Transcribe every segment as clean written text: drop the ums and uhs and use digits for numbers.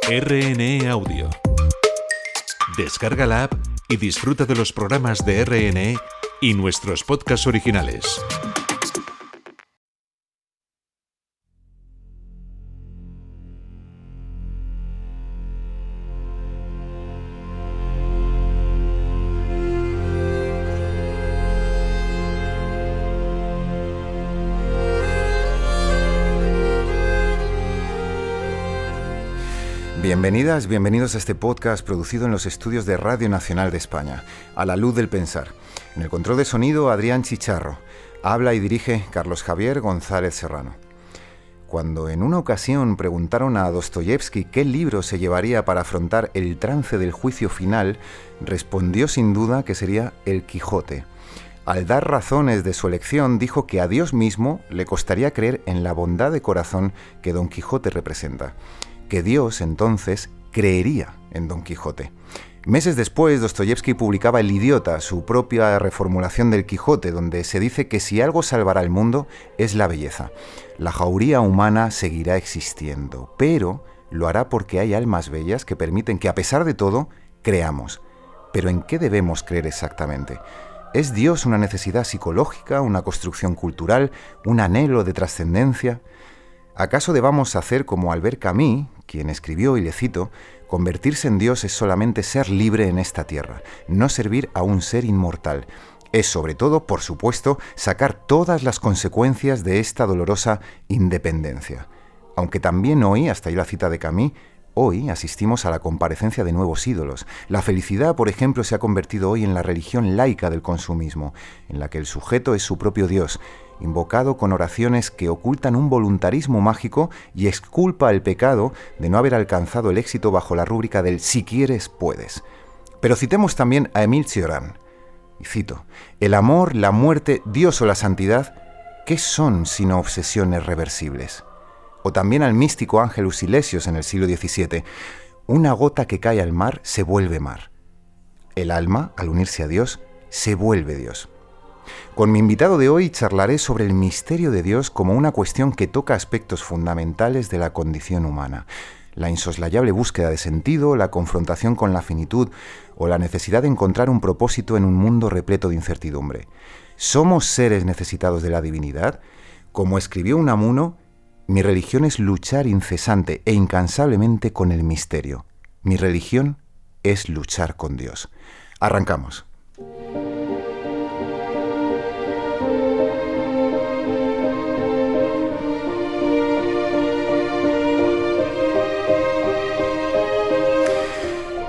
RNE Audio. Descarga la app y disfruta de los programas de RNE y nuestros podcasts originales. Bienvenidas, bienvenidos a este podcast producido en los estudios de Radio Nacional de España, A la Luz del Pensar. En el control de sonido, Adrián Chicharro. Habla y dirige Carlos Javier González Serrano. Cuando en una ocasión preguntaron a Dostoyevski qué libro se llevaría para afrontar el trance del juicio final, respondió sin duda que sería El Quijote. Al dar razones de su elección, dijo que a Dios mismo le costaría creer en la bondad de corazón que Don Quijote representa. Que Dios, entonces, creería en Don Quijote. Meses después, Dostoyevski publicaba El Idiota, su propia reformulación del Quijote, donde se dice que si algo salvará al mundo es la belleza. La jauría humana seguirá existiendo, pero lo hará porque hay almas bellas que permiten que, a pesar de todo, creamos. ¿Pero en qué debemos creer exactamente? ¿Es Dios una necesidad psicológica, una construcción cultural, un anhelo de trascendencia? ¿Acaso debamos hacer como Albert Camus, quien escribió, y le cito, convertirse en Dios es solamente ser libre en esta tierra, no servir a un ser inmortal? Es sobre todo, por supuesto, sacar todas las consecuencias de esta dolorosa independencia. Aunque también hoy, hasta ahí la cita de Camus, hoy asistimos a la comparecencia de nuevos ídolos. La felicidad, por ejemplo, se ha convertido hoy en la religión laica del consumismo, en la que el sujeto es su propio Dios, invocado con oraciones que ocultan un voluntarismo mágico y exculpa al pecado de no haber alcanzado el éxito bajo la rúbrica del si quieres, puedes. Pero citemos también a Émile Cioran, y cito, «El amor, la muerte, Dios o la santidad, ¿qué son sino obsesiones reversibles?» O también al místico Ángelus Silesios en el siglo XVII, «Una gota que cae al mar se vuelve mar. El alma, al unirse a Dios, se vuelve Dios». Con mi invitado de hoy charlaré sobre el misterio de Dios como una cuestión que toca aspectos fundamentales de la condición humana. La insoslayable búsqueda de sentido, la confrontación con la finitud o la necesidad de encontrar un propósito en un mundo repleto de incertidumbre. ¿Somos seres necesitados de la divinidad? Como escribió Unamuno, mi religión es luchar incesante e incansablemente con el misterio. Mi religión es luchar con Dios. Arrancamos.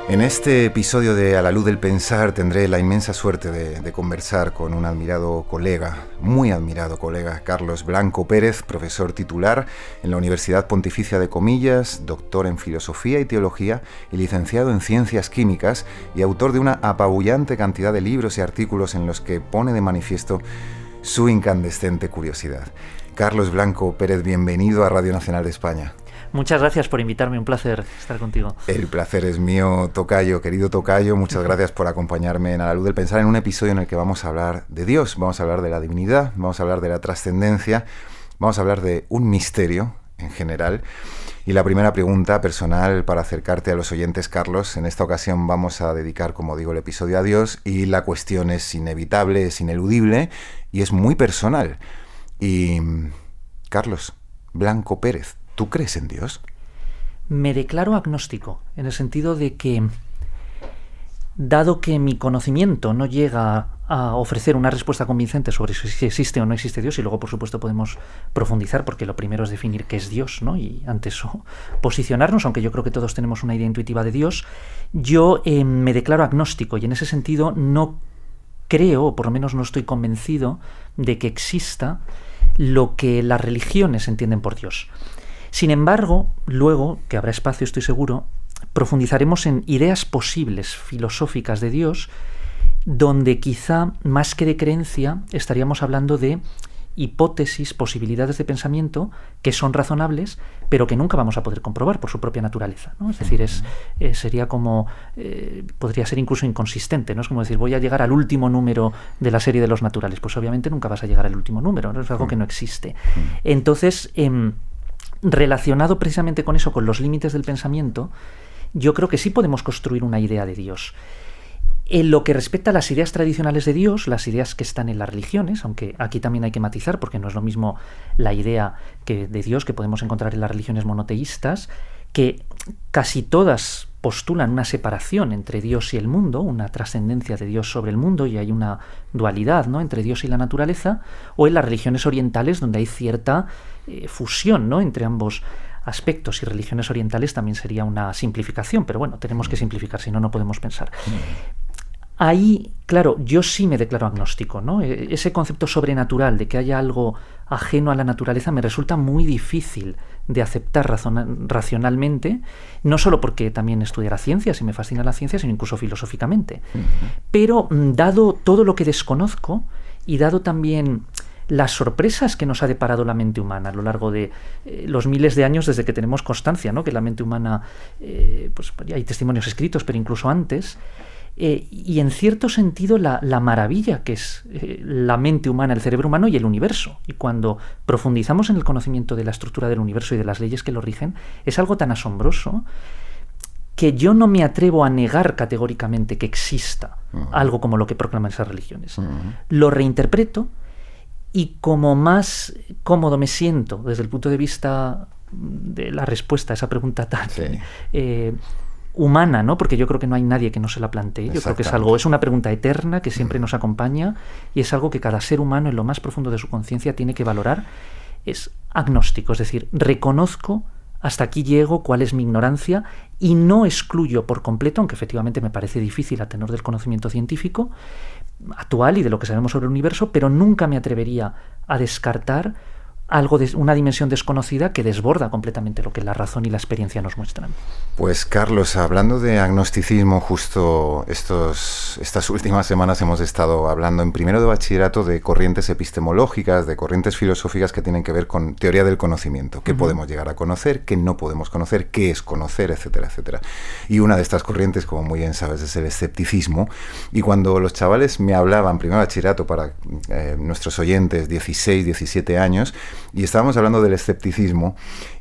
En este episodio de A la Luz del Pensar tendré la inmensa suerte de conversar con un admirado colega, muy admirado colega, Carlos Blanco Pérez, profesor titular en la Universidad Pontificia de Comillas, doctor en Filosofía y Teología y licenciado en Ciencias Químicas y autor de una apabullante cantidad de libros y artículos en los que pone de manifiesto su incandescente curiosidad. Carlos Blanco Pérez, bienvenido a Radio Nacional de España. Muchas gracias por invitarme, un placer estar contigo. El placer es mío, tocayo, querido tocayo, muchas gracias por acompañarme en A la Luz del Pensar en un episodio en el que vamos a hablar de Dios, vamos a hablar de la divinidad, vamos a hablar de la trascendencia, vamos a hablar de un misterio en general. Y la primera pregunta personal para acercarte a los oyentes, Carlos, en esta ocasión vamos a dedicar, como digo, el episodio a Dios y la cuestión es inevitable, es ineludible y es muy personal. Y Carlos Blanco Pérez, ¿tú crees en Dios? Me declaro agnóstico, en el sentido de que, dado que mi conocimiento no llega a ofrecer una respuesta convincente sobre si existe o no existe Dios, y luego, por supuesto, podemos profundizar, porque lo primero es definir qué es Dios, ¿no? Y ante eso posicionarnos, aunque yo creo que todos tenemos una idea intuitiva de Dios, yo me declaro agnóstico, y en ese sentido no creo, o por lo menos no estoy convencido, de que exista lo que las religiones entienden por Dios. Sin embargo, luego, que habrá espacio, estoy seguro, profundizaremos en ideas posibles filosóficas de Dios, donde quizá, más que de creencia, estaríamos hablando de hipótesis, posibilidades de pensamiento que son razonables, pero que nunca vamos a poder comprobar por su propia naturaleza, ¿no? Es decir, sería como, podría ser incluso inconsistente, ¿no? Es como decir, voy a llegar al último número de la serie de los naturales. Pues obviamente nunca vas a llegar al último número, ¿no? Es algo que no existe. Entonces, relacionado precisamente con eso, con los límites del pensamiento, yo creo que sí podemos construir una idea de Dios. En lo que respecta a las ideas tradicionales de Dios, las ideas que están en las religiones, aunque aquí también hay que matizar porque no es lo mismo la idea de Dios que podemos encontrar en las religiones monoteístas, que casi todas postulan una separación entre Dios y el mundo, una trascendencia de Dios sobre el mundo, y hay una dualidad, ¿no?, entre Dios y la naturaleza, o en las religiones orientales donde hay cierta fusión, ¿no?, entre ambos aspectos, y religiones orientales también sería una simplificación, pero bueno, tenemos que simplificar, si no, no podemos pensar. Ahí, claro, yo sí me declaro agnóstico, ¿no? Ese concepto sobrenatural de que haya algo ajeno a la naturaleza me resulta muy difícil de aceptar racionalmente, no solo porque también estudiara ciencias y me fascina la ciencia, sino incluso filosóficamente. Pero dado todo lo que desconozco y dado también las sorpresas que nos ha deparado la mente humana a lo largo de los miles de años desde que tenemos constancia, ¿no?, que la mente humana, pues hay testimonios escritos, pero incluso antes, y en cierto sentido la maravilla que es la mente humana, el cerebro humano y el universo. Y cuando profundizamos en el conocimiento de la estructura del universo y de las leyes que lo rigen, es algo tan asombroso que yo no me atrevo a negar categóricamente que exista algo como lo que proclaman esas religiones. Lo reinterpreto, y como más cómodo me siento desde el punto de vista de la respuesta a esa pregunta tan humana, ¿no?, porque yo creo que no hay nadie que no se la plantee. Yo creo que es una pregunta eterna que siempre nos acompaña y es algo que cada ser humano en lo más profundo de su conciencia tiene que valorar. Es agnóstico, es decir, reconozco hasta aquí llego, cuál es mi ignorancia, y no excluyo por completo, aunque efectivamente me parece difícil a tenor del conocimiento científico actual y de lo que sabemos sobre el universo, pero nunca me atrevería a descartar algo de una dimensión desconocida que desborda completamente lo que la razón y la experiencia nos muestran. Pues Carlos, hablando de agnosticismo, justo estas últimas semanas hemos estado hablando en primero de bachillerato de corrientes epistemológicas, de corrientes filosóficas que tienen que ver con teoría del conocimiento, qué podemos llegar a conocer, qué no podemos conocer, qué es conocer, etcétera, etcétera. Y una de estas corrientes, como muy bien sabes, es el escepticismo. Y cuando los chavales me hablaban, primero de bachillerato para nuestros oyentes, 16, 17 años, y estábamos hablando del escepticismo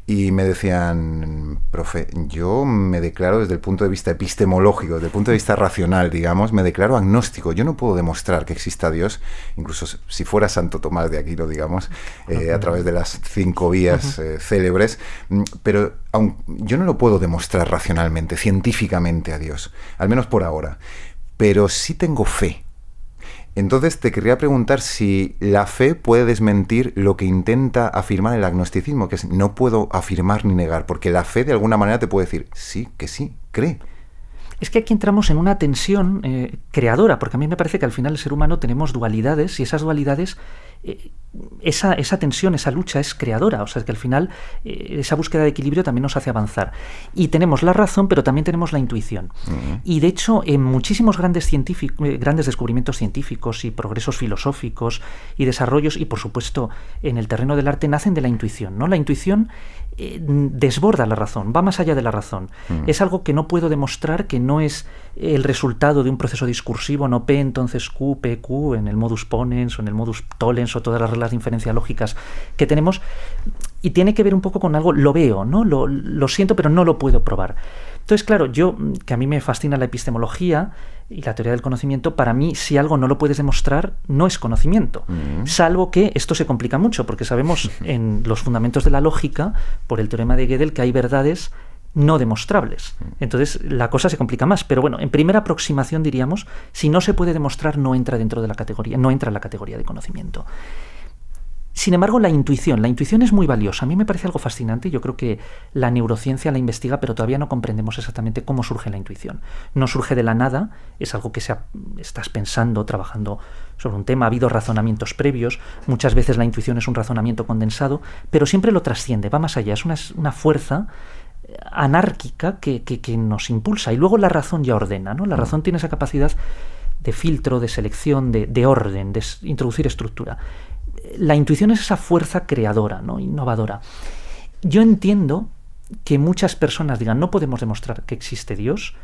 y me decían, profe, yo me declaro desde el punto de vista epistemológico, desde el punto de vista racional, digamos, me declaro agnóstico. Yo no puedo demostrar que exista Dios, incluso si fuera Santo Tomás de Aquino, digamos, a través de las 5 vías célebres, pero yo no lo puedo demostrar racionalmente, científicamente a Dios, al menos por ahora, pero sí tengo fe. Entonces te querría preguntar si la fe puede desmentir lo que intenta afirmar el agnosticismo, que es no puedo afirmar ni negar, porque la fe de alguna manera te puede decir sí, cree. Es que aquí entramos en una tensión creadora, porque a mí me parece que al final el ser humano tenemos dualidades y esas dualidades, esa tensión, esa lucha es creadora, o sea que al final esa búsqueda de equilibrio también nos hace avanzar. Y tenemos la razón, pero también tenemos la intuición. Y de hecho, en muchísimos grandes descubrimientos científicos y progresos filosóficos y desarrollos, y por supuesto en el terreno del arte, nacen de la intuición, ¿no? La intuición desborda la razón, va más allá de la razón. Es algo que no puedo demostrar, que no es el resultado de un proceso discursivo, no P, entonces Q, P, Q, en el modus ponens o en el modus tollens o todas las reglas de inferencia lógicas que tenemos, y tiene que ver un poco con algo, lo veo, ¿no? Lo siento, pero no lo puedo probar. Entonces, claro, yo, que a mí me fascina la epistemología y la teoría del conocimiento, para mí, si algo no lo puedes demostrar, no es conocimiento. Salvo que esto se complica mucho, porque sabemos en los fundamentos de la lógica, por el teorema de Gödel, que hay verdades no demostrables. Entonces, la cosa se complica más. Pero bueno, en primera aproximación diríamos, si no se puede demostrar, no entra dentro de la categoría, no entra en la categoría de conocimiento. Sin embargo, la intuición es muy valiosa. A mí me parece algo fascinante. Yo creo que la neurociencia la investiga, pero todavía no comprendemos exactamente cómo surge la intuición. No surge de la nada, es algo que estás pensando, trabajando sobre un tema, ha habido razonamientos previos, muchas veces la intuición es un razonamiento condensado, pero siempre lo trasciende, va más allá, es una fuerza anárquica que nos impulsa. Y luego la razón ya ordena, ¿no? La razón tiene esa capacidad de filtro, de selección, de orden, de introducir estructura. La intuición es esa fuerza creadora, ¿no? Innovadora. Yo entiendo que muchas personas digan no podemos demostrar que existe Dios,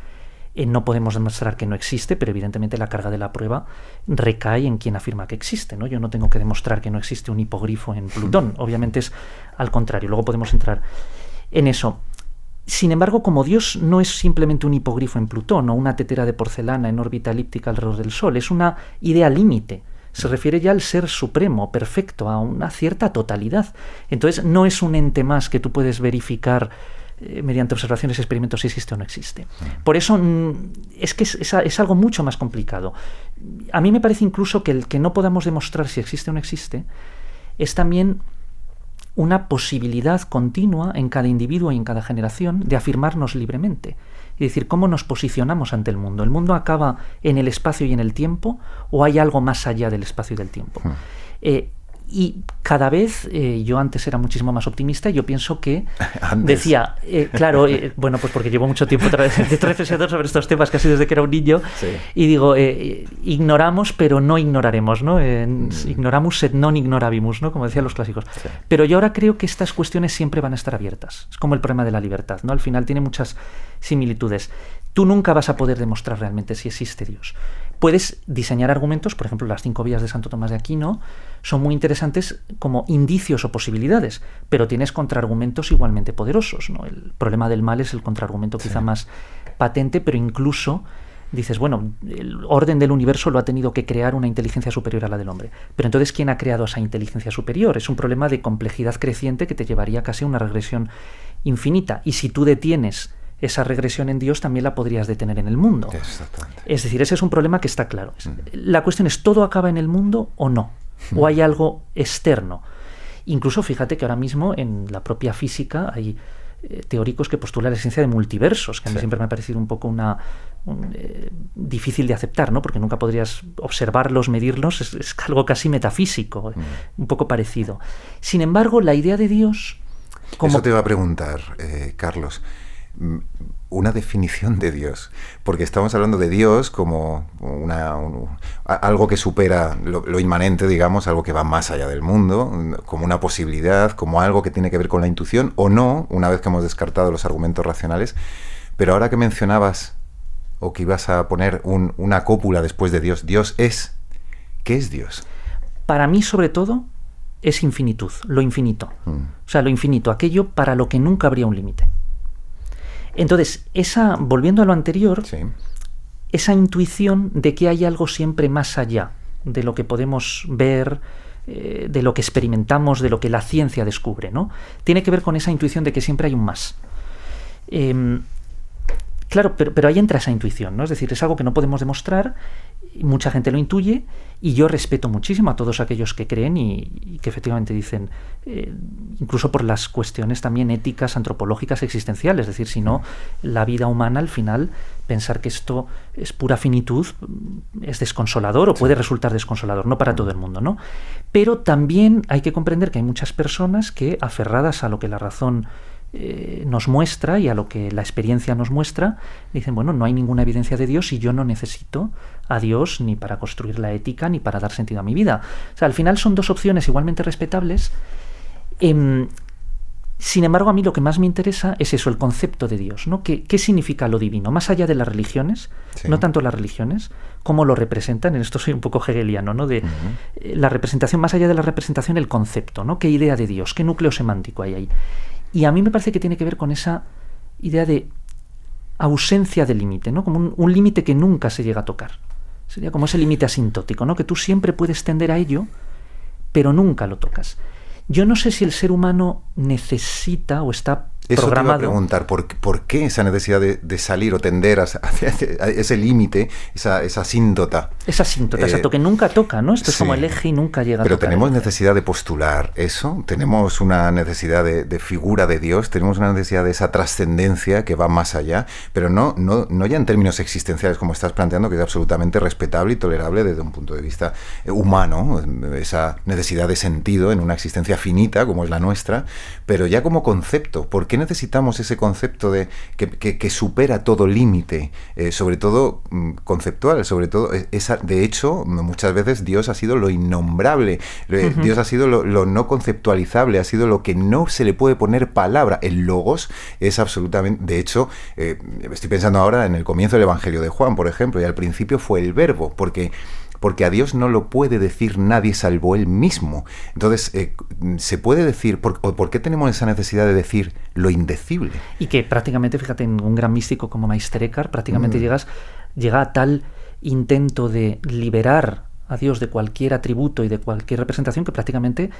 No podemos demostrar que no existe, pero evidentemente la carga de la prueba recae en quien afirma que existe, ¿no? Yo no tengo que demostrar que no existe un hipogrifo en Plutón, obviamente es al contrario, luego podemos entrar en eso. Sin embargo, como Dios no es simplemente un hipogrifo en Plutón o una tetera de porcelana en órbita elíptica alrededor del Sol, es una idea límite. Se refiere ya al ser supremo, perfecto, a una cierta totalidad. Entonces no es un ente más que tú puedes verificar mediante observaciones y experimentos si existe o no existe. Por eso es que es algo mucho más complicado. A mí me parece incluso que el que no podamos demostrar si existe o no existe es también una posibilidad continua en cada individuo y en cada generación de afirmarnos libremente. Es decir, cómo nos posicionamos ante el mundo. ¿El mundo acaba en el espacio y en el tiempo o hay algo más allá del espacio y del tiempo? Y cada vez, yo antes era muchísimo más optimista y yo pienso que decía, claro, bueno, pues porque llevo mucho tiempo reflexionando sobre estos temas casi desde que era un niño, sí. Y digo, ignoramos pero no ignoraremos, ¿no? Ignoramus et non ignorabimus, ¿no? Como decían los clásicos. Sí. Pero yo ahora creo que estas cuestiones siempre van a estar abiertas. Es como el problema de la libertad, ¿no? Al final tiene muchas similitudes. Tú nunca vas a poder demostrar realmente si existe Dios. Puedes diseñar argumentos, por ejemplo, las 5 vías de Santo Tomás de Aquino son muy interesantes como indicios o posibilidades, pero tienes contraargumentos igualmente poderosos, ¿no? El problema del mal es el contraargumento quizá más patente, pero incluso dices, bueno, el orden del universo lo ha tenido que crear una inteligencia superior a la del hombre. Pero entonces, ¿quién ha creado esa inteligencia superior? Es un problema de complejidad creciente que te llevaría casi a una regresión infinita. Y si tú detienes esa regresión en Dios, también la podrías detener en el mundo. Es decir, ese es un problema que está claro. La cuestión es, ¿todo acaba en el mundo o no? ¿O hay algo externo? Incluso fíjate que ahora mismo en la propia física hay teóricos que postulan la existencia de multiversos, que a mí siempre me ha parecido un poco difícil de aceptar, ¿no? Porque nunca podrías observarlos, medirlos, es algo casi metafísico, un poco parecido. Sin embargo, la idea de Dios... Eso te iba a preguntar, Carlos. Una definición de Dios, porque estamos hablando de Dios como algo que supera lo inmanente, digamos, algo que va más allá del mundo, como una posibilidad, como algo que tiene que ver con la intuición o no, una vez que hemos descartado los argumentos racionales. Pero ahora que mencionabas o que ibas a poner una cópula después de Dios, Dios es, ¿qué es Dios? Para mí, sobre todo, es infinitud, lo infinito. O sea, lo infinito, aquello para lo que nunca habría un límite. Entonces, volviendo a lo anterior, esa intuición de que hay algo siempre más allá de lo que podemos ver, de lo que experimentamos, de lo que la ciencia descubre, ¿no? Tiene que ver con esa intuición de que siempre hay un más. Claro, pero ahí entra esa intuición, ¿no? Es decir, es algo que no podemos demostrar, mucha gente lo intuye, y yo respeto muchísimo a todos aquellos que creen y que efectivamente dicen, incluso por las cuestiones también éticas, antropológicas, existenciales, es decir, si no, la vida humana al final, pensar que esto es pura finitud es desconsolador o puede resultar desconsolador, no para todo el mundo, ¿no? Pero también hay que comprender que hay muchas personas que, aferradas a lo que la razón nos muestra y a lo que la experiencia nos muestra, dicen, bueno, no hay ninguna evidencia de Dios y yo no necesito a Dios ni para construir la ética ni para dar sentido a mi vida. O sea, al final son dos opciones igualmente respetables. Sin embargo, a mí lo que más me interesa es eso, el concepto de Dios, ¿no? ¿Qué significa lo divino? Más allá de las religiones, no tanto las religiones, cómo lo representan, en esto soy un poco hegeliano, ¿no? De la representación, más allá de la representación, el concepto, ¿no? ¿Qué idea de Dios? ¿Qué núcleo semántico hay ahí? Y a mí me parece que tiene que ver con esa idea de ausencia de límite, ¿no? Como un límite que nunca se llega a tocar. Sería como ese límite asintótico, ¿no? Que tú siempre puedes tender a ello, pero nunca lo tocas. Yo no sé si el ser humano necesita o está programado... Eso te iba a preguntar, ¿por qué esa necesidad de salir o tender hacia ese límite, esa asíntota? Esa asíntota, exacto, que nunca toca, ¿no? Esto es como el eje y nunca llega a tocar. Pero tenemos necesidad de postular eso, tenemos una necesidad de figura de Dios, tenemos una necesidad de esa trascendencia que va más allá, pero no ya en términos existenciales como estás planteando, que es absolutamente respetable y tolerable desde un punto de vista humano, esa necesidad de sentido en una existencia finita como es la nuestra, pero ya como concepto, ¿por qué necesitamos ese concepto de que supera todo límite, sobre todo conceptual, sobre todo de hecho, muchas veces Dios ha sido lo innombrable, Dios ha sido lo no conceptualizable, ha sido lo que no se le puede poner palabra. El logos es absolutamente, de hecho, estoy pensando ahora en el comienzo del Evangelio de Juan, por ejemplo, y al principio fue el verbo, porque a Dios no lo puede decir nadie salvo Él mismo. Entonces, se puede decir, ¿por qué tenemos esa necesidad de decir lo indecible? Y que prácticamente, fíjate, en un gran místico como Meister Eckhart, prácticamente llega a tal intento de liberar a Dios de cualquier atributo y de cualquier representación que prácticamente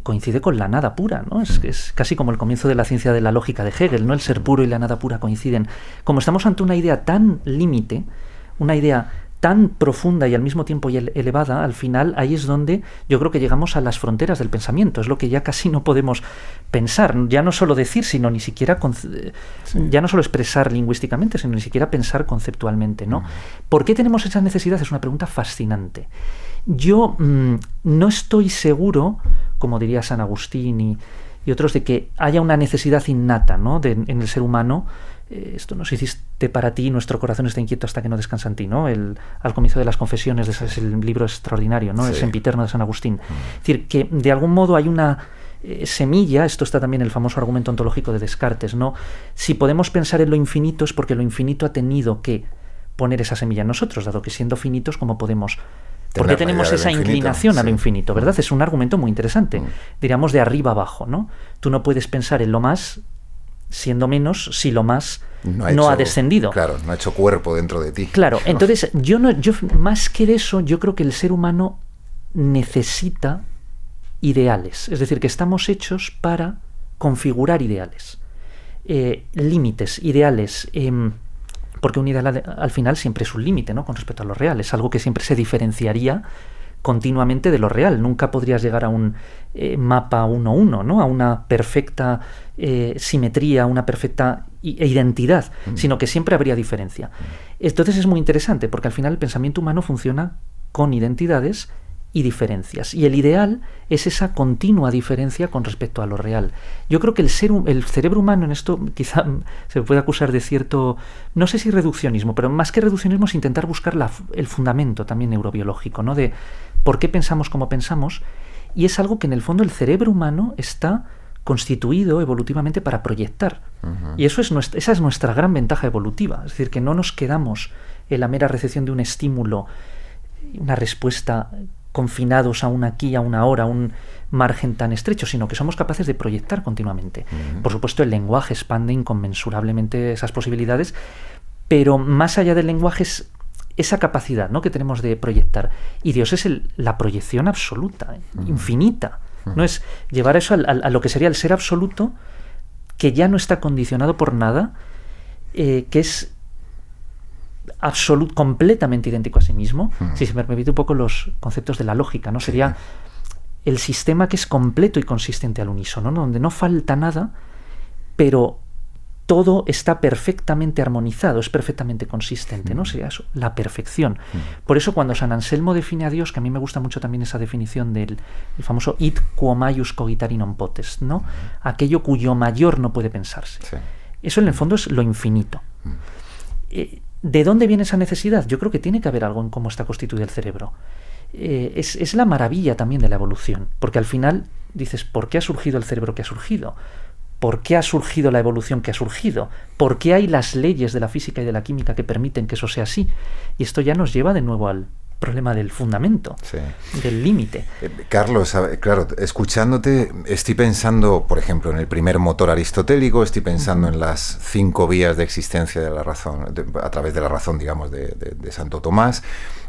coincide con la nada pura, ¿no? Es casi como el comienzo de la ciencia de la lógica de Hegel, ¿no? El ser puro y la nada pura coinciden. Como estamos ante una idea tan límite, una idea tan profunda y al mismo tiempo elevada, al final ahí es donde yo creo que llegamos a las fronteras del pensamiento. Es lo que ya casi no podemos pensar, ya no solo decir, sino ni siquiera ya no solo expresar lingüísticamente, sino ni siquiera pensar conceptualmente, ¿no? ¿Por qué tenemos esa necesidad? Es una pregunta fascinante. Yo no estoy seguro, como diría San Agustín y otros, de que haya una necesidad innata, ¿no? en el ser humano. Esto nos hiciste para ti, nuestro corazón está inquieto hasta que no descansa en ti, ¿no? Al comienzo de las Confesiones, es el libro extraordinario, ¿no? Sí. El Sempiterno de San Agustín. Es decir, que de algún modo hay una semilla, esto está también en el famoso argumento ontológico de Descartes, ¿no? Si podemos pensar en lo infinito es porque lo infinito ha tenido que poner esa semilla en nosotros, dado que siendo finitos, ¿cómo podemos...? ¿Por qué tenemos esa inclinación a lo infinito, verdad? Es un argumento muy interesante. Diríamos de arriba abajo, ¿no? Tú no puedes pensar en lo más siendo menos si lo más no ha descendido. Claro, no ha hecho cuerpo dentro de ti. Claro, entonces yo más que de eso, yo creo que el ser humano necesita ideales. Es decir, que estamos hechos para configurar ideales. Límites, ideales. Porque un ideal al final siempre es un límite, ¿no? Con respecto a lo real. Es algo que siempre se diferenciaría continuamente de lo real. Nunca podrías llegar a un mapa 1-1, ¿no? A una perfecta simetría, una perfecta identidad, sino que siempre habría diferencia. Entonces es muy interesante, porque al final el pensamiento humano funciona con identidades y diferencias. Y el ideal es esa continua diferencia con respecto a lo real. Yo creo que el cerebro humano en esto quizá se puede acusar de cierto, no sé si reduccionismo, pero más que reduccionismo es intentar buscar el fundamento también neurobiológico, ¿no? De por qué pensamos como pensamos, y es algo que en el fondo el cerebro humano está constituido evolutivamente para proyectar. Y esa es nuestra gran ventaja evolutiva. Es decir, que no nos quedamos en la mera recepción de un estímulo, una respuesta confinados a un aquí, a una hora, a un margen tan estrecho, sino que somos capaces de proyectar continuamente. Por supuesto, el lenguaje expande inconmensurablemente esas posibilidades, pero más allá del lenguaje es esa capacidad, ¿no?, que tenemos de proyectar. Y Dios es la proyección absoluta, infinita. No es llevar eso a lo que sería el ser absoluto, que ya no está condicionado por nada, que es completamente idéntico a sí mismo. Si se me permite un poco los conceptos de la lógica, ¿no? Sería el sistema que es completo y consistente al unísono, ¿no? Donde no falta nada, pero todo está perfectamente armonizado, es perfectamente consistente, ¿no? Sería eso, la perfección. Por eso cuando San Anselmo define a Dios, que a mí me gusta mucho también esa definición del famoso id quo maius cogitari non potest, ¿no? Aquello cuyo mayor no puede pensarse. Eso en el fondo es lo infinito. ¿De dónde viene esa necesidad? Yo creo que tiene que haber algo en cómo está constituido el cerebro. Es la maravilla también de la evolución, porque al final dices, ¿por qué ha surgido el cerebro que ha surgido? ¿Por qué ha surgido la evolución que ha surgido? ¿Por qué hay las leyes de la física y de la química que permiten que eso sea así? Y esto ya nos lleva de nuevo al problema del fundamento, del límite. Carlos, claro, escuchándote, estoy pensando, por ejemplo, en el primer motor aristotélico, estoy pensando en las 5 vías de existencia de la razón, a través de la razón, digamos, de Santo Tomás.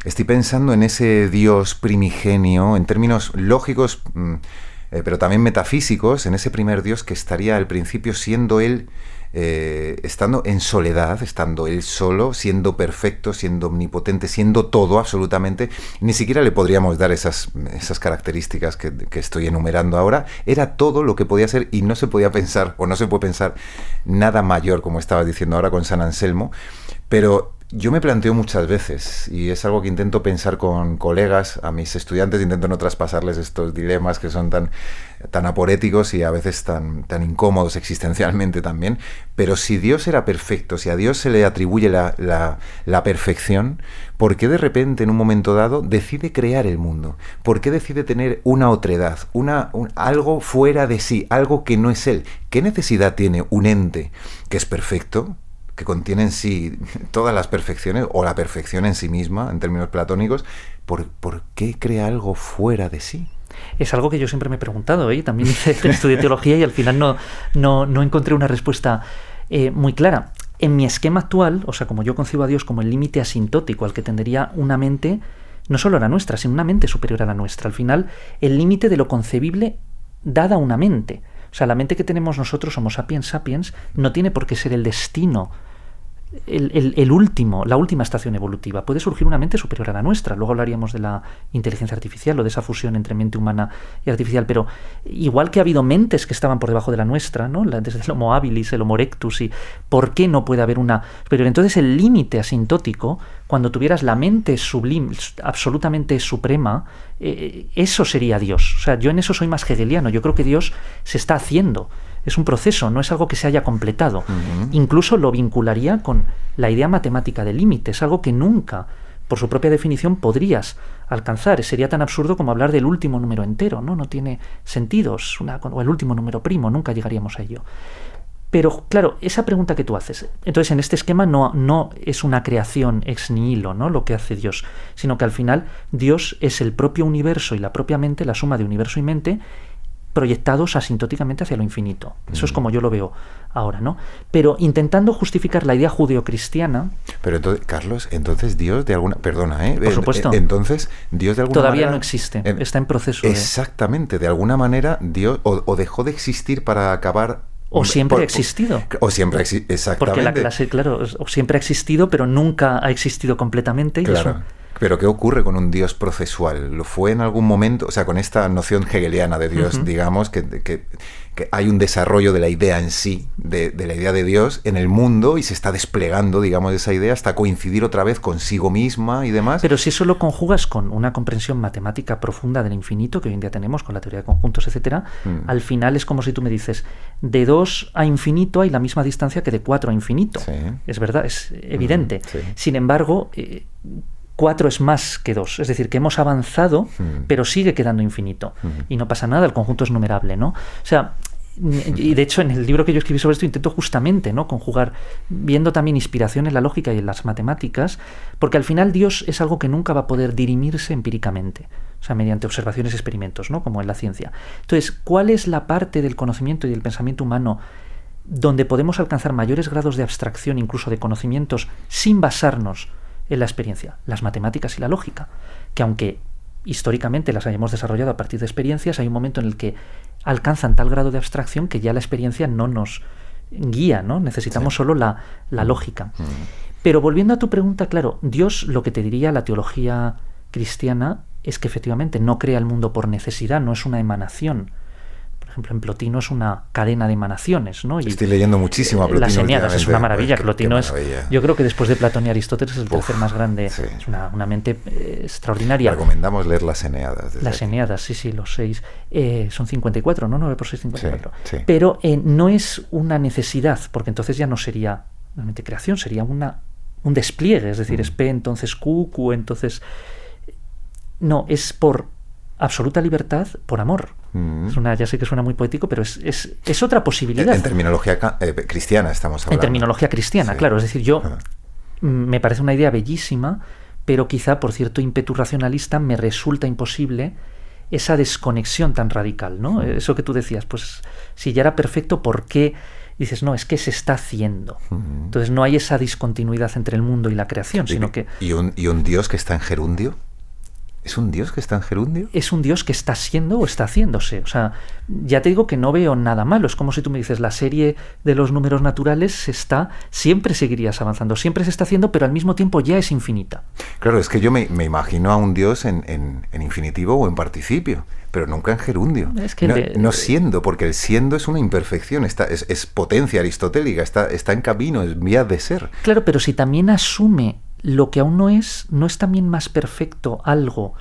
Estoy pensando en ese Dios primigenio, en términos lógicos, pero también metafísicos, en ese primer Dios que estaría al principio siendo Él, estando en soledad, estando Él solo, siendo perfecto, siendo omnipotente, siendo todo absolutamente. Ni siquiera le podríamos dar esas características que estoy enumerando ahora. Era todo lo que podía ser y no se podía pensar, o no se puede pensar nada mayor, como estabas diciendo ahora con San Anselmo, pero Yo me planteo muchas veces, y es algo que intento pensar con colegas, a mis estudiantes intento no traspasarles estos dilemas que son tan aporéticos y a veces tan incómodos existencialmente también, pero si Dios era perfecto, si a Dios se le atribuye la perfección, ¿por qué de repente en un momento dado decide crear el mundo? ¿Por qué decide tener una otredad, algo fuera de sí, algo que no es Él? ¿Qué necesidad tiene un ente que es perfecto, que contiene en sí todas las perfecciones, o la perfección en sí misma, en términos platónicos? ¿Por qué crea algo fuera de sí? Es algo que yo siempre me he preguntado, ¿eh? También estudié teología y al final no encontré una respuesta muy clara. En mi esquema actual, o sea, como yo concibo a Dios como el límite asintótico al que tendería una mente, no solo la nuestra, sino una mente superior a la nuestra. Al final, el límite de lo concebible dada una mente. O sea, la mente que tenemos nosotros, Homo sapiens sapiens, no tiene por qué ser el destino, la última estación evolutiva. Puede surgir una mente superior a la nuestra. Luego hablaríamos de la inteligencia artificial o de esa fusión entre mente humana y artificial. Pero igual que ha habido mentes que estaban por debajo de la nuestra, ¿no? Desde el Homo habilis, el Homo erectus, y ¿por qué no puede haber una superior? Entonces el límite asintótico, cuando tuvieras la mente sublime, absolutamente suprema, eso sería Dios. O sea, yo en eso soy más hegeliano. Yo creo que Dios se está haciendo. Es un proceso, no es algo que se haya completado. Uh-huh. Incluso lo vincularía con la idea matemática de límite. Es algo que nunca, por su propia definición, podrías alcanzar. Sería tan absurdo como hablar del último número entero, ¿no? No tiene sentido. O el último número primo, nunca llegaríamos a ello. Pero, claro, esa pregunta que tú haces, entonces en este esquema no es una creación ex nihilo, ¿no? Lo que hace Dios, sino que al final Dios es el propio universo y la propia mente, la suma de universo y mente, proyectados asintóticamente hacia lo infinito. Eso es como yo lo veo ahora, ¿no? Pero intentando justificar la idea judeocristiana... Pero entonces, Carlos, entonces Dios de alguna... Perdona, ¿eh? Por supuesto. Entonces, Dios de alguna todavía manera... no existe, está en proceso. Exactamente, de alguna manera Dios o dejó de existir para acabar... O siempre ha existido. O siempre ha existido, exactamente. Porque la clase, claro, o siempre ha existido, pero nunca ha existido completamente. Claro. Y eso... Pero ¿qué ocurre con un Dios procesual? ¿Lo fue en algún momento? O sea, con esta noción hegeliana de Dios, uh-huh, digamos, que hay un desarrollo de la idea en sí, de la idea de Dios en el mundo, y se está desplegando, digamos, esa idea hasta coincidir otra vez consigo misma y demás. Pero si eso lo conjugas con una comprensión matemática profunda del infinito que hoy en día tenemos, con la teoría de conjuntos, etcétera, al final es como si tú me dices, de 2 a infinito hay la misma distancia que de 4 a infinito. Sí. Es verdad, es evidente. Sí. Sin embargo... 4 es más que 2, es decir, que hemos avanzado, pero sigue quedando infinito. Y no pasa nada, el conjunto es numerable, ¿no? O sea, y de hecho en el libro que yo escribí sobre esto intento justamente, ¿no?, conjugar, viendo también inspiración en la lógica y en las matemáticas, porque al final Dios es algo que nunca va a poder dirimirse empíricamente, o sea, mediante observaciones y experimentos, ¿no?, como en la ciencia. Entonces, ¿cuál es la parte del conocimiento y del pensamiento humano donde podemos alcanzar mayores grados de abstracción, incluso de conocimientos, sin basarnos en la experiencia? Las matemáticas y la lógica, que aunque históricamente las hayamos desarrollado a partir de experiencias, hay un momento en el que alcanzan tal grado de abstracción que ya la experiencia no nos guía, ¿no? Necesitamos solo la lógica. Pero volviendo a tu pregunta, claro, Dios, lo que te diría la teología cristiana es que efectivamente no crea el mundo por necesidad, no es una emanación. Por ejemplo, en Plotino es una cadena de emanaciones, ¿no? Y estoy leyendo muchísimo a Plotino. Las Eneadas es una maravilla. Plotino es, yo creo que después de Platón y Aristóteles es el tercer más grande. Sí. Es una mente extraordinaria. Recomendamos leer las Eneadas. Las Eneadas, sí, los 6. Son 54, ¿no? 9 por 6, 54. Sí. Pero no es una necesidad, porque entonces ya no sería realmente creación, sería un despliegue. Es decir, es P, entonces Q entonces... No, es por absoluta libertad, por amor. Ya sé que suena muy poético, pero es otra posibilidad. En terminología cristiana estamos hablando. En terminología cristiana, claro. Es decir, me parece una idea bellísima, pero quizá por cierto ímpetu racionalista me resulta imposible esa desconexión tan radical, ¿no? Eso que tú decías, pues si ya era perfecto, ¿por qué? Dices, no, es que se está haciendo. Entonces no hay esa discontinuidad entre el mundo y la creación, sino que... ¿Y un Dios que está en gerundio? ¿Es un Dios que está en gerundio? Es un Dios que está siendo o está haciéndose. O sea, ya te digo que no veo nada malo. Es como si tú me dices, la serie de los números naturales siempre seguirías avanzando, siempre se está haciendo, pero al mismo tiempo ya es infinita. Claro, es que yo me imagino a un Dios en infinitivo o en participio, pero nunca en gerundio. Es que no siendo, porque el siendo es una imperfección, es potencia aristotélica, está en camino, es vía de ser. Claro, pero si también asume lo que aún no es también más perfecto algo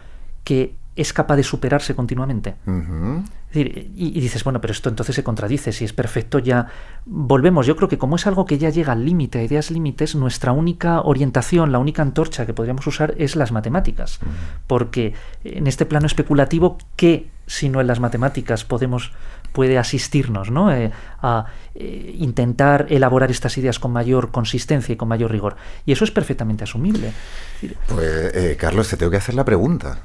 que es capaz de superarse continuamente. Uh-huh. Es decir, y dices, bueno, pero esto entonces se contradice, si es perfecto ya volvemos. Yo creo que como es algo que ya llega al límite, a ideas límites, nuestra única orientación, la única antorcha que podríamos usar es las matemáticas. Uh-huh. Porque en este plano especulativo, ¿qué si no en las matemáticas puede asistirnos, ¿no? A intentar elaborar estas ideas con mayor consistencia y con mayor rigor? Y eso es perfectamente asumible. Pues, Carlos, te tengo que hacer la pregunta.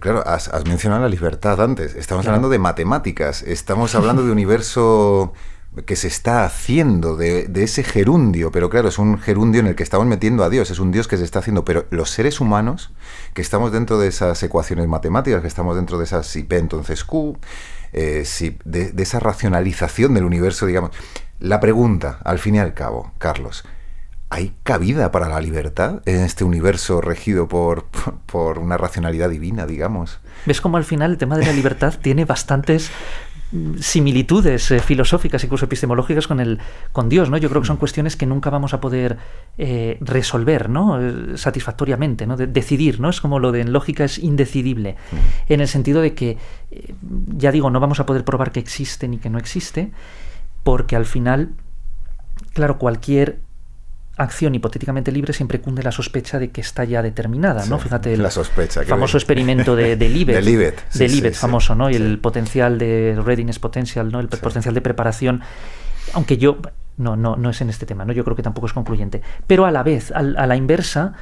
Claro, has mencionado la libertad antes. Estamos hablando de matemáticas, estamos hablando de universo que se está haciendo, de ese gerundio, pero claro, es un gerundio en el que estamos metiendo a Dios, es un Dios que se está haciendo, pero los seres humanos, que estamos dentro de esas ecuaciones matemáticas, que estamos dentro de esas si P entonces Q, de esa racionalización del universo, digamos. La pregunta, al fin y al cabo, Carlos, ¿hay cabida para la libertad en este universo regido por una racionalidad divina, digamos? ¿Ves cómo al final el tema de la libertad tiene bastantes similitudes filosóficas, incluso epistemológicas con Dios, ¿no? Yo creo que son cuestiones que nunca vamos a poder resolver, ¿no? Satisfactoriamente, ¿no? Decidir, ¿no? Es como lo de en lógica es indecidible, en el sentido de que, ya digo, no vamos a poder probar que existe ni que no existe, porque al final, claro, cualquier acción hipotéticamente libre siempre cunde la sospecha de que está ya determinada, ¿no? Sí, fíjate la sospecha, famoso experimento de Libet, de Libet, famoso, ¿no? Y sí. El potencial de readiness potential, ¿no? El potencial de preparación, aunque yo no es en este tema, ¿no? Yo creo que tampoco es concluyente, pero a la vez, a la inversa,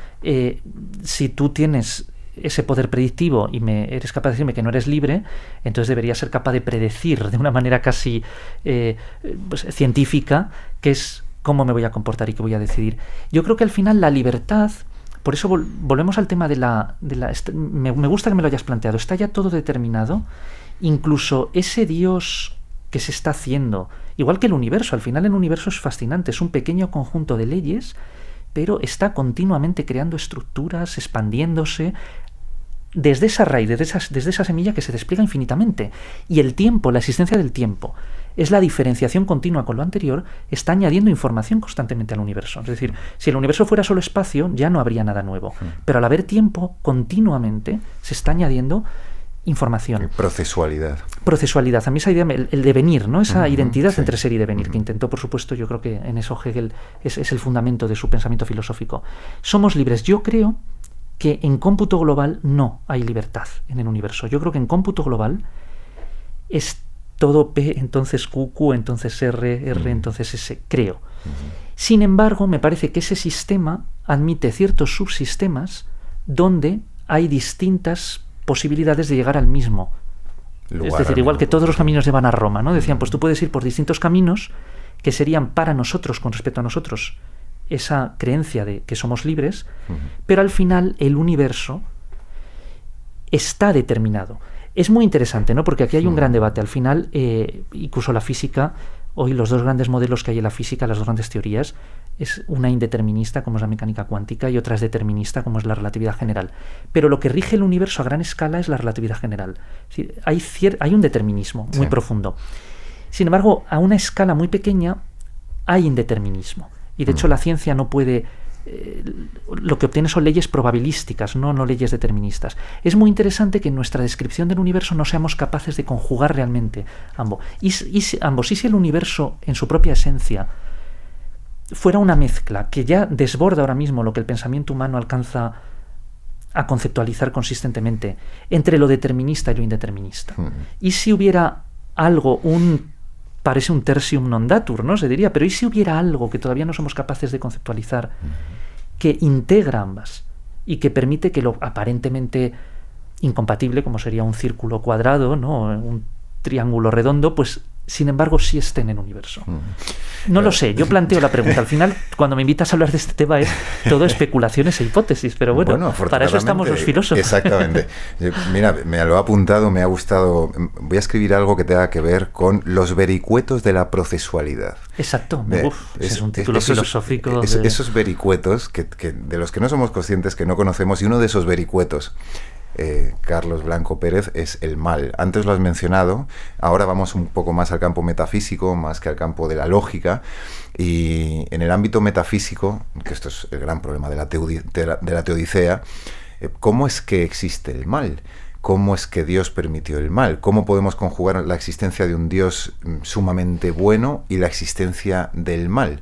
si tú tienes ese poder predictivo y eres capaz de decirme que no eres libre, entonces deberías ser capaz de predecir de una manera casi científica qué es cómo me voy a comportar y qué voy a decidir. Yo creo que al final la libertad, por eso volvemos al tema me gusta que me lo hayas planteado, está ya todo determinado, incluso ese Dios que se está haciendo, igual que el universo, al final el universo es fascinante, es un pequeño conjunto de leyes, pero está continuamente creando estructuras, expandiéndose, desde esa raíz, desde esa semilla que se despliega infinitamente. Y el tiempo, la existencia del tiempo, es la diferenciación continua con lo anterior, está añadiendo información constantemente al universo. Es decir, si el universo fuera solo espacio, ya no habría nada nuevo. Pero al haber tiempo, continuamente se está añadiendo información. Procesualidad. A mí esa idea, el devenir, ¿no? Esa identidad entre ser y devenir, que intentó, por supuesto, yo creo que en eso Hegel es el fundamento de su pensamiento filosófico. Somos libres. Yo creo que en cómputo global no hay libertad en el universo. Yo creo que en cómputo global es todo P, entonces Q, Q, entonces R, R, entonces S, creo. Sin embargo, me parece que ese sistema admite ciertos subsistemas donde hay distintas posibilidades de llegar al mismo lugar. Es decir, igual que todos los caminos llevan a Roma, ¿no? Decían, pues tú puedes ir por distintos caminos que serían para nosotros, con respecto a nosotros, esa creencia de que somos libres, pero al final el universo está determinado. Es muy interesante, ¿no? Porque aquí hay un gran debate. Al final, incluso la física, hoy los dos grandes modelos que hay en la física, las dos grandes teorías, es una indeterminista, como es la mecánica cuántica, y otra es determinista, como es la relatividad general. Pero lo que rige el universo a gran escala es la relatividad general. Es decir, hay un determinismo muy profundo. Sin embargo, a una escala muy pequeña hay indeterminismo. Y de hecho la ciencia no puede... lo que obtiene son leyes probabilísticas, no leyes deterministas. Es muy interesante que en nuestra descripción del universo no seamos capaces de conjugar realmente ambos. Y si el universo en su propia esencia fuera una mezcla que ya desborda ahora mismo lo que el pensamiento humano alcanza a conceptualizar consistentemente entre lo determinista y lo indeterminista. Y si hubiera algo, parece un tertium non datur, ¿no? Se diría, pero ¿y si hubiera algo que todavía no somos capaces de conceptualizar que integra ambas y que permite que lo aparentemente incompatible, como sería un círculo cuadrado, ¿no? Un triángulo redondo, pues sin embargo, sí esté en el universo. No lo sé, yo planteo la pregunta. Al final, cuando me invitas a hablar de este tema, es todo especulaciones e hipótesis, pero bueno para eso estamos los filósofos. Exactamente. Mira, me lo he apuntado, me ha gustado. Voy a escribir algo que tenga que ver con los vericuetos de la procesualidad. Exacto. Es un título filosófico. Esos vericuetos de los que no somos conscientes, que no conocemos, y uno de esos vericuetos, Carlos Blanco Pérez, es el mal. Antes lo has mencionado, ahora vamos un poco más al campo metafísico, más que al campo de la lógica, y en el ámbito metafísico, que esto es el gran problema de la teodicea, ¿cómo es que existe el mal? ¿Cómo es que Dios permitió el mal? ¿Cómo podemos conjugar la existencia de un Dios sumamente bueno y la existencia del mal?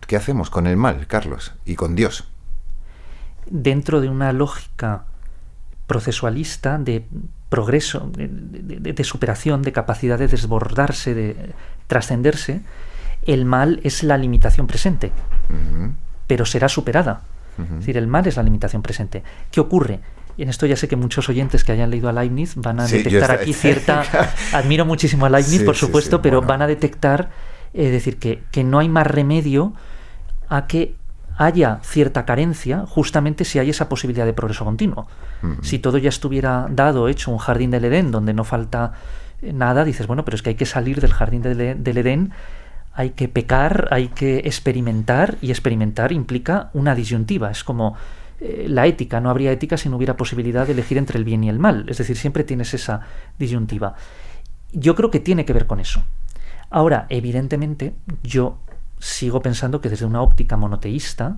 ¿Qué hacemos con el mal, Carlos, y con Dios? Dentro de una lógica procesualista de progreso, de superación, de capacidad de desbordarse, de trascenderse, el mal es la limitación presente, pero será superada. Es decir, el mal es la limitación presente. ¿Qué ocurre? Y en esto ya sé que muchos oyentes que hayan leído a Leibniz van a detectar aquí cierta... Admiro muchísimo a Leibniz, por supuesto, pero van a detectar, decir, que no hay más remedio a que haya cierta carencia justamente si hay esa posibilidad de progreso continuo. Si todo ya estuviera dado, hecho, un jardín del Edén donde no falta nada, dices, bueno, pero es que hay que salir del jardín del Edén, hay que pecar, hay que experimentar, y experimentar implica una disyuntiva. Es como la ética, no habría ética si no hubiera posibilidad de elegir entre el bien y el mal. Es decir, siempre tienes esa disyuntiva. Yo creo que tiene que ver con eso. Ahora, evidentemente, yo sigo pensando que desde una óptica monoteísta,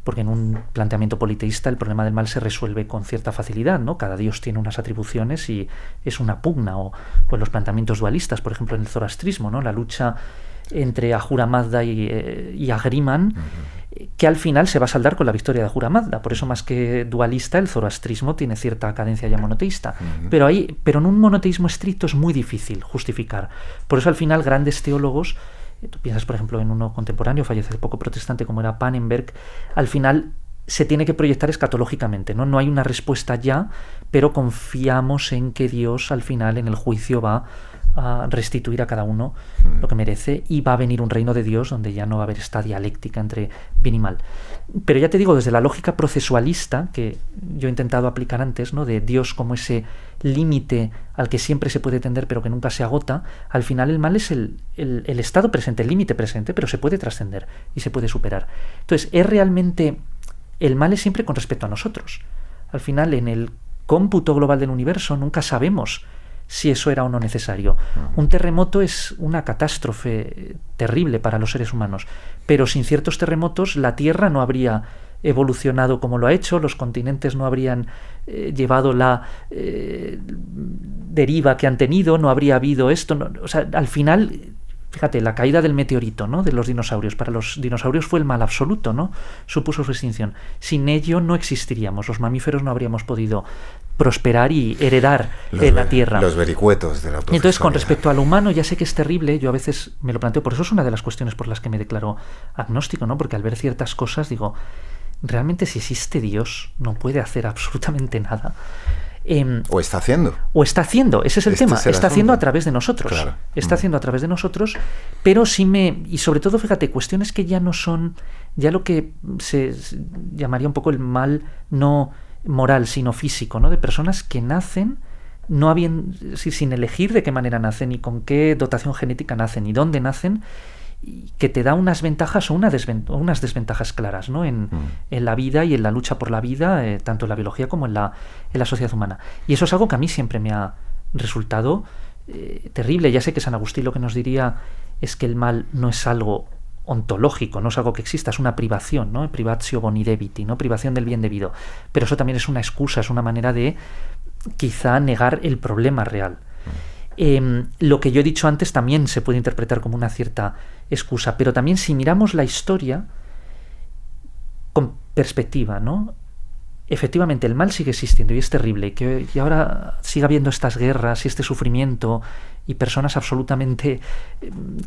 porque en un planteamiento politeísta el problema del mal se resuelve con cierta facilidad, ¿no? Cada dios tiene unas atribuciones y es una pugna, o en los planteamientos dualistas, por ejemplo en el zoroastrismo, ¿no? La lucha entre Ahura Mazda y Ahriman, que al final se va a saldar con la victoria de Ahura Mazda. Por eso, más que dualista, el zoroastrismo tiene cierta cadencia ya monoteísta. Pero en un monoteísmo estricto es muy difícil justificar. Por eso al final grandes teólogos, tú piensas por ejemplo en uno contemporáneo, fallece hace poco, protestante, como era Pannenberg, al final se tiene que proyectar escatológicamente, ¿no? No hay una respuesta ya, pero confiamos en que Dios al final en el juicio va a restituir a cada uno lo que merece, y va a venir un reino de Dios donde ya no va a haber esta dialéctica entre bien y mal. Pero ya te digo, desde la lógica procesualista que yo he intentado aplicar antes, ¿no? De Dios como ese límite al que siempre se puede tender pero que nunca se agota, al final el mal es el estado presente, el límite presente, pero se puede trascender y se puede superar. Entonces, es realmente... El mal es siempre con respecto a nosotros. Al final, en el cómputo global del universo nunca sabemos si eso era o no necesario. Un terremoto es una catástrofe terrible para los seres humanos, pero sin ciertos terremotos la Tierra no habría evolucionado como lo ha hecho, los continentes no habrían llevado la deriva que han tenido, no habría habido esto. O sea, al final... Fíjate, la caída del meteorito, ¿no? De los dinosaurios. Para los dinosaurios fue el mal absoluto, ¿no? Supuso su extinción. Sin ello no existiríamos. Los mamíferos no habríamos podido prosperar y heredar la Tierra. Los vericuetos de la profesión. Entonces, con respecto al humano, ya sé que es terrible. Yo a veces me lo planteo. Por eso es una de las cuestiones por las que me declaro agnóstico, ¿no? Porque al ver ciertas cosas digo, realmente si existe Dios no puede hacer absolutamente nada. O está haciendo. Ese es el tema. Está haciendo a través de nosotros. Claro. Está haciendo a través de nosotros, pero y sobre todo, fíjate, cuestiones que ya no son, ya lo que se llamaría un poco el mal no moral, sino físico, ¿no? De personas que nacen sin elegir de qué manera nacen, y con qué dotación genética nacen, y dónde nacen, que te da unas ventajas o unas desventajas claras, ¿no? En la vida y en la lucha por la vida, tanto en la biología como en la sociedad humana. Y eso es algo que a mí siempre me ha resultado terrible. Ya sé que San Agustín lo que nos diría es que el mal no es algo ontológico, no es algo que exista, es una privación, ¿no? Privatio boni debiti, ¿no? Privación del bien debido. Pero eso también es una excusa, es una manera de quizá negar el problema real. Lo que yo he dicho antes también se puede interpretar como una cierta excusa, pero también si miramos la historia con perspectiva, ¿no? Efectivamente el mal sigue existiendo y es terrible, y ahora siga habiendo estas guerras y este sufrimiento y personas absolutamente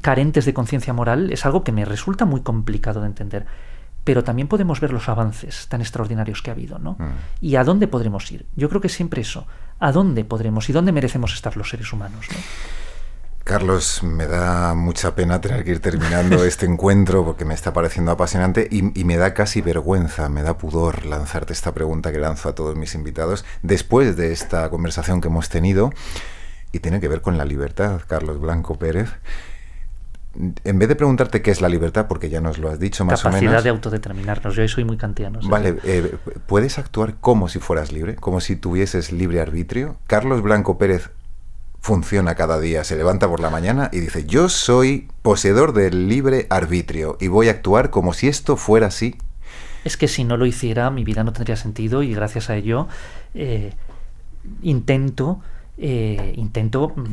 carentes de conciencia moral es algo que me resulta muy complicado de entender. Pero también podemos ver los avances tan extraordinarios que ha habido, ¿no? ¿Y a dónde podremos ir? Yo creo que siempre eso. ¿A dónde podremos y dónde merecemos estar los seres humanos, ¿no? Carlos, me da mucha pena tener que ir terminando este encuentro porque me está pareciendo apasionante y me da casi vergüenza, me da pudor lanzarte esta pregunta que lanzo a todos mis invitados después de esta conversación que hemos tenido, y tiene que ver con la libertad, Carlos Blanco Pérez. En vez de preguntarte qué es la libertad, porque ya nos lo has dicho más o menos... Capacidad de autodeterminarnos. Yo soy muy kantiano. ¿Sí? Vale, ¿puedes actuar como si fueras libre? Como si tuvieses libre arbitrio. Carlos Blanco Pérez funciona cada día, se levanta por la mañana y dice: yo soy poseedor del libre arbitrio y voy a actuar como si esto fuera así. Es que si no lo hiciera, mi vida no tendría sentido, y gracias a ello intento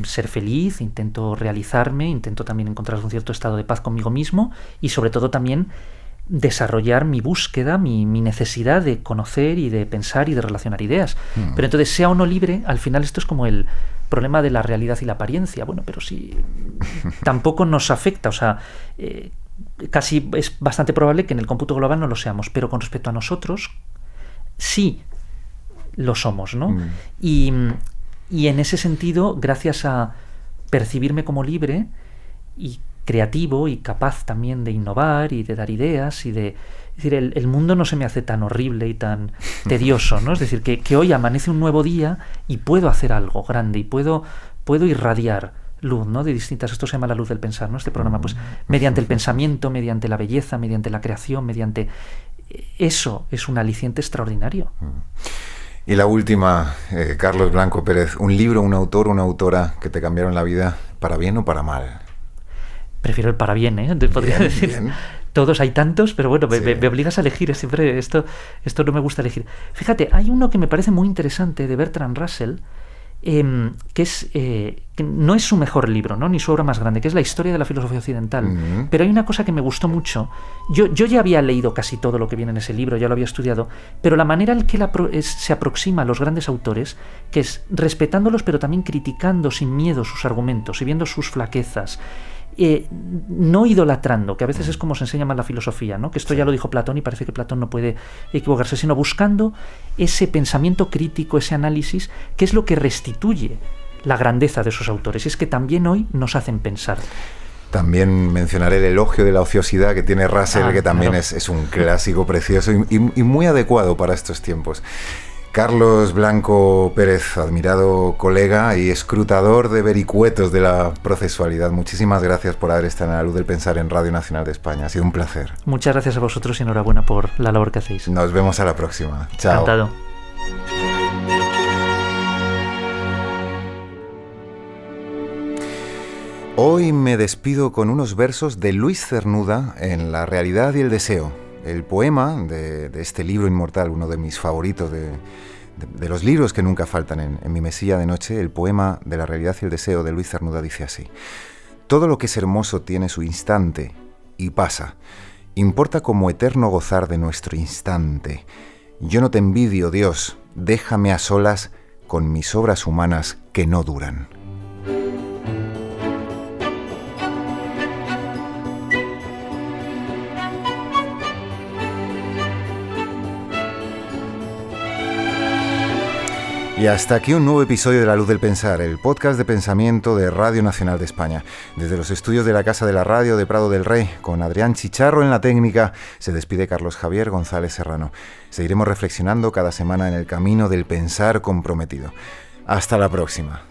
ser feliz, intento realizarme, intento también encontrar un cierto estado de paz conmigo mismo, y sobre todo también desarrollar mi búsqueda, mi necesidad de conocer y de pensar y de relacionar ideas. Pero entonces, sea o no libre, al final esto es como el problema de la realidad y la apariencia. Bueno, pero si tampoco nos afecta, o sea, casi es bastante probable que en el cómputo global no lo seamos, pero con respecto a nosotros sí lo somos, ¿no? Y en ese sentido, gracias a percibirme como libre y creativo y capaz también de innovar y de dar ideas y de... Es decir, el mundo no se me hace tan horrible y tan tedioso, ¿no? Es decir, que hoy amanece un nuevo día y puedo hacer algo grande y puedo irradiar luz, ¿no? De distintas... Esto se llama la luz del pensar, ¿no? Este programa, pues, mediante el pensamiento, mediante la belleza, mediante la creación, mediante... Eso es un aliciente extraordinario. Y la última, Carlos Blanco Pérez, un libro, un autor, una autora que te cambiaron la vida, ¿para bien o para mal? Prefiero el para bien, ¿eh? Podría decir. Bien. Todos, hay tantos, pero bueno, sí. me obligas a elegir. Siempre esto no me gusta elegir. Fíjate, hay uno que me parece muy interesante de Bertrand Russell, que no es su mejor libro, ¿no? Ni su obra más grande, que es La historia de la filosofía occidental. Pero hay una cosa que me gustó mucho. Yo ya había leído casi todo lo que viene en ese libro, ya lo había estudiado, pero la manera en que se aproxima a los grandes autores, que es respetándolos pero también criticando sin miedo sus argumentos y viendo sus flaquezas, no idolatrando, que a veces es como se enseña más la filosofía, ¿no? Que esto ya lo dijo Platón y parece que Platón no puede equivocarse, sino buscando ese pensamiento crítico, ese análisis, que es lo que restituye la grandeza de esos autores. Y es que también hoy nos hacen pensar. También mencionaré el elogio de la ociosidad que tiene Russell, que también claro. es un clásico precioso y muy adecuado para estos tiempos. Carlos Blanco Pérez, admirado colega y escrutador de vericuetos de la procesualidad. Muchísimas gracias por haber estado en La Luz del Pensar en Radio Nacional de España. Ha sido un placer. Muchas gracias a vosotros y enhorabuena por la labor que hacéis. Nos vemos a la próxima. Chao. Encantado. Hoy me despido con unos versos de Luis Cernuda en La realidad y el deseo. El poema de este libro inmortal, uno de mis favoritos, de los libros que nunca faltan en mi mesilla de noche, el poema de La realidad y el deseo de Luis Cernuda dice así: todo lo que es hermoso tiene su instante y pasa. Importa como eterno gozar de nuestro instante. Yo no te envidio, Dios, déjame a solas con mis obras humanas que no duran. Y hasta aquí un nuevo episodio de La Luz del Pensar, el podcast de pensamiento de Radio Nacional de España. Desde los estudios de la Casa de la Radio de Prado del Rey, con Adrián Chicharro en la técnica, se despide Carlos Javier González Serrano. Seguiremos reflexionando cada semana en el camino del pensar comprometido. Hasta la próxima.